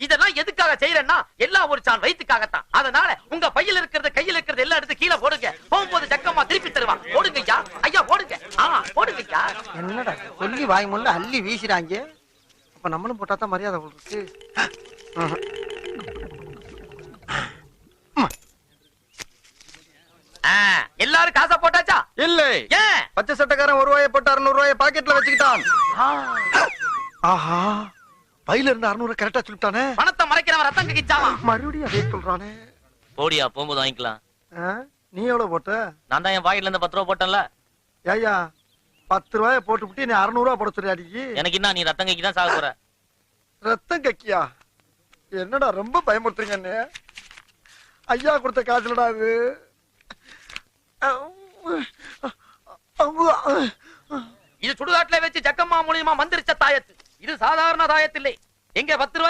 இதெல்லாம் எதுக்காக செய்யறேன்னா எல்லாம் ஒரு சான் வயிற்றுக்காகத்தான். அதனால உங்க பையில இருக்கிறது கையில இருக்கிறது எல்லாம் எடுத்து கீழே போடுங்க. போகும்போது ஜக்கம்மா திருப்பி தருவான். போடுங்க ஐயா, ஐயா போடுங்க. போடுங்க ஐயா. என்னடா சொல்லி வாய் முள்ள அள்ளி வீசுறாங்க. அப்ப நம்மளும் போட்டாதான் மரியாதை இருக்கு. எல்லாரும் காசா போட்டாச்சா? இல்ல. ஏன்? பச்சை சட்டக்காரன் 1 ரூபாயை போட்டு 600 ரூபாயை பாக்கெட்ல வச்சுக்கிட்டான். ஆஹா, பையில இருந்து 600 கரெக்டா சொல்லிட்டானே. பணத்தை மறைக்கிறவன் ரத்தம் கக்கிச்சாமா. மறுபடியும் அதே சொல்றானே. போடியா, போகும்போது வாங்கிக்கலாம். நீ எவ்வளவு போட்ட? நான் தான் என் பாக்கெட்ல இருந்து 10 ரூபா போட்டேன்ல. ஏய்யா 10 ரூபாயை போட்டுவிட்டு நீ 600 ரூபாய் போட சொல்லியாடி. எனக்கு என்ன, நீ ரத்தம் கக்கி தான் சாக போற. ரத்தம் கக்கியா? என்னடா ரொம்ப பயமுறுத்துறீங்க என்ன? ஐயா கொடுத்த காசுலடா அது. இது சுடுகாட்டுல வச்சு ஜக்கம்மா மூலியமா மந்திரிச்ச தாயத்து. இது சாதாரண தாயத்து இல்லை. எங்க 10 ரூபாய்க்கு